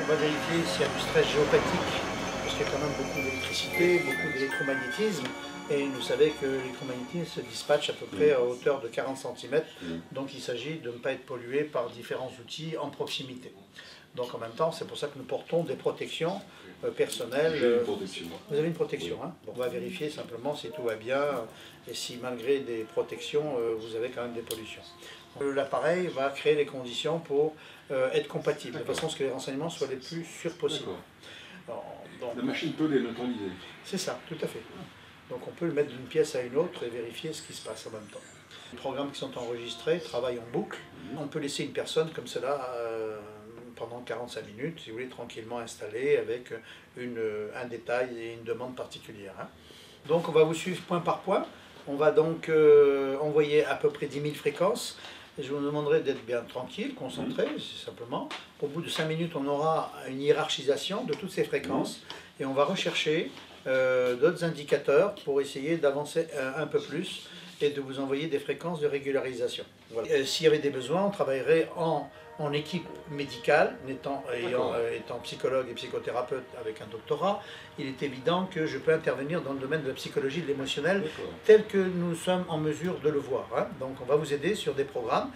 On va vérifier s'il y a du stress géopathique, parce qu'il y a quand même beaucoup d'électricité, beaucoup d'électromagnétisme. Et vous savez que l'électromagnétisme se dispatche à peu près à hauteur de 40 cm. Donc il s'agit de ne pas être pollué par différents outils en proximité. Donc en même temps, c'est pour ça que nous portons des protections personnelles. J'ai une protection. Vous avez une protection, oui. Hein? On va vérifier simplement si tout va bien et si malgré des protections, vous avez quand même des pollutions. L'appareil va créer les conditions pour être compatible, de façon à ce que les renseignements soient les plus sûrs possibles. La machine peut les neutraliser. C'est ça, tout à fait. Donc on peut le mettre d'une pièce à une autre et vérifier ce qui se passe en même temps. Les programmes qui sont enregistrés travaillent en boucle. On peut laisser une personne comme cela pendant 45 minutes, si vous voulez, tranquillement installée avec un détail et une demande particulière. Hein. Donc on va vous suivre point par point. On va donc envoyer à peu près 10 000 fréquences. Et je vous demanderai d'être bien tranquille, concentré, simplement. Au bout de 5 minutes, on aura une hiérarchisation de toutes ces fréquences. Et on va rechercher d'autres indicateurs pour essayer d'avancer un peu plus et de vous envoyer des fréquences de régularisation. Voilà. S'il y avait des besoins, on travaillerait en équipe médicale, étant psychologue et psychothérapeute avec un doctorat. Il est évident que je peux intervenir dans le domaine de la psychologie de l'émotionnel tel que nous sommes en mesure de le voir. Hein. Donc on va vous aider sur des programmes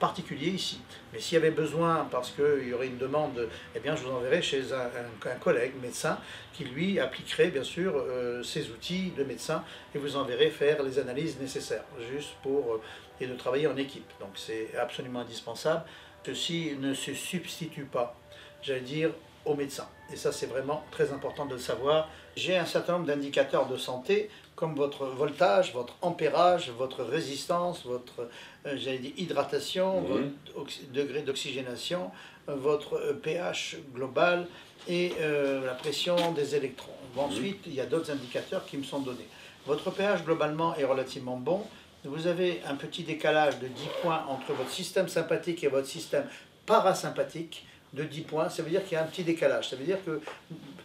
particuliers ici. Mais s'il y avait besoin, parce qu'il y aurait une demande, eh bien je vous enverrai chez un collègue médecin qui lui appliquerait bien sûr ses outils de médecin et vous enverrez faire les analyses nécessaires, juste pour et de travailler en équipe. Donc c'est absolument indispensable. Ceci ne se substitue pas, j'allais dire, aux médecins. Et ça, c'est vraiment très important de le savoir. J'ai un certain nombre d'indicateurs de santé, comme votre voltage, votre ampérage, votre résistance, votre j'allais dire, hydratation, votre degré d'oxygénation, votre pH global et la pression des électrons. Ensuite, il y a d'autres indicateurs qui me sont donnés. Votre pH globalement est relativement bon. Vous avez un petit décalage de 10 points entre votre système sympathique et votre système parasympathique de 10 points. Ça veut dire qu'il y a un petit décalage. Ça veut dire que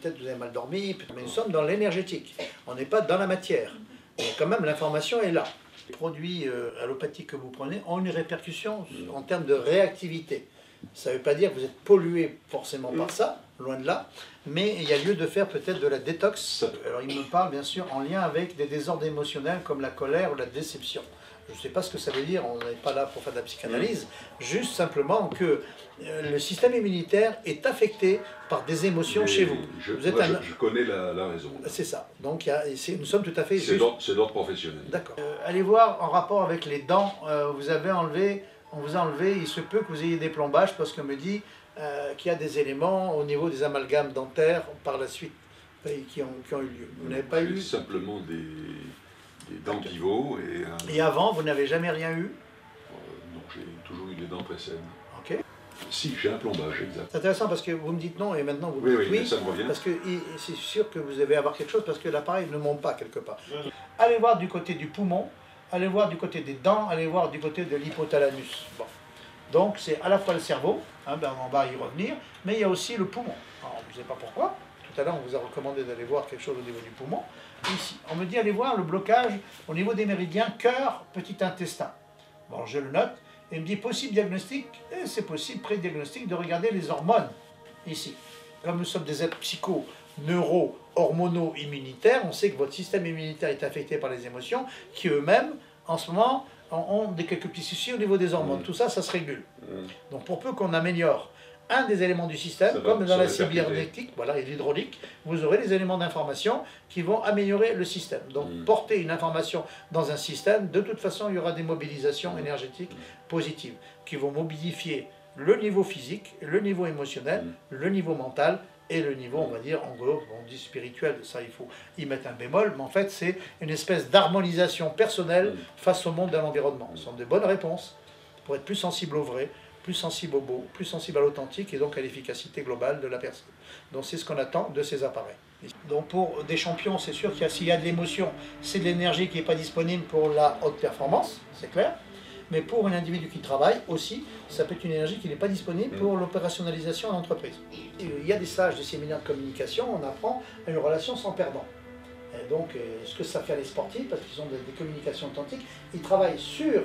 peut-être vous avez mal dormi, mais nous sommes dans l'énergétique. On n'est pas dans la matière. Mais quand même, l'information est là. Les produits allopathiques que vous prenez ont une répercussion en termes de réactivité. Ça ne veut pas dire que vous êtes pollué forcément par ça, loin de là, mais il y a lieu de faire peut-être de la détox. Alors il me parle bien sûr en lien avec des désordres émotionnels comme la colère ou la déception. Je ne sais pas ce que ça veut dire, on n'est pas là pour faire de la psychanalyse, juste simplement que le système immunitaire est affecté par des émotions chez vous. Je connais la raison. C'est ça, donc nous sommes tout à fait... C'est d'ordre professionnel. D'accord. Allez voir en rapport avec les dents, vous avez enlevé... On vous a enlevé, il se peut que vous ayez des plombages parce qu'on me dit qu'il y a des éléments au niveau des amalgames dentaires par la suite qui ont eu lieu. Vous n'avez pas eu... Simplement des dents pivots et avant, vous n'avez jamais rien eu? Non, j'ai toujours eu des dents très saines. Ok. Si, j'ai un plombage, exact. C'est intéressant parce que vous me dites non et maintenant vous me dites oui, ça me revient. Parce que c'est sûr que vous devez avoir quelque chose parce que l'appareil ne monte pas quelque part. Allez voir du côté du poumon. Allez voir du côté des dents, allez voir du côté de l'hypothalamus. Bon. Donc c'est à la fois le cerveau, hein, ben on va y revenir, mais il y a aussi le poumon. Alors, je ne sais pas pourquoi, tout à l'heure on vous a recommandé d'aller voir quelque chose au niveau du poumon. Ici, on me dit allez voir le blocage au niveau des méridiens cœur, petit intestin. Bon, je le note, et il me dit possible diagnostic, et c'est possible, pré-diagnostic, de regarder les hormones, ici. Comme nous sommes des êtres hormonaux immunitaires, on sait que votre système immunitaire est affecté par les émotions, qui eux-mêmes, en ce moment, ont quelques petits soucis au niveau des hormones. Tout ça, ça se régule. Donc pour peu qu'on améliore un des éléments du système, comme dans la cybernétique, voilà, et l'hydraulique, vous aurez les éléments d'information qui vont améliorer le système. Donc porter une information dans un système, de toute façon, il y aura des mobilisations énergétiques positives qui vont modifier le niveau physique, le niveau émotionnel, le niveau mental, et le niveau, on va dire, en gros, on dit spirituel, ça il faut y mettre un bémol, mais en fait c'est une espèce d'harmonisation personnelle face au monde de l'environnement. Ce sont de bonnes réponses pour être plus sensible au vrai, plus sensible au beau, plus sensible à l'authentique et donc à l'efficacité globale de la personne. Donc c'est ce qu'on attend de ces appareils. Donc pour des champions, c'est sûr qu'il s'il y a de l'émotion, c'est de l'énergie qui n'est pas disponible pour la haute performance, c'est clair. Mais pour un individu qui travaille aussi, ça peut être une énergie qui n'est pas disponible pour l'opérationnalisation en entreprise. Il y a des stages, des séminaires de communication, on apprend à une relation sans perdant. Et donc, ce que ça fait à les sportifs, parce qu'ils ont des communications authentiques, ils travaillent sur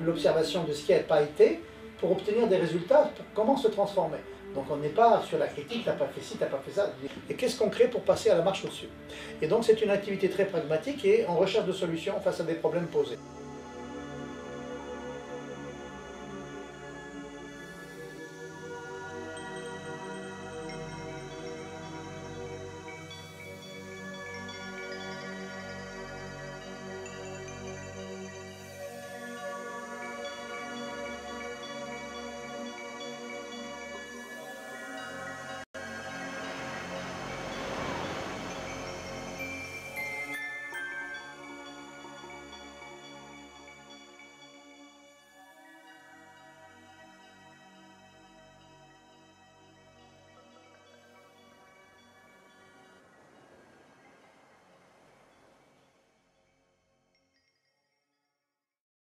l'observation de ce qui n'a pas été pour obtenir des résultats, pour comment se transformer. Donc on n'est pas sur la critique, t'as pas fait ci, t'as pas fait ça. Et qu'est-ce qu'on crée pour passer à la marche au-dessus? Et donc c'est une activité très pragmatique et en recherche de solutions face à des problèmes posés.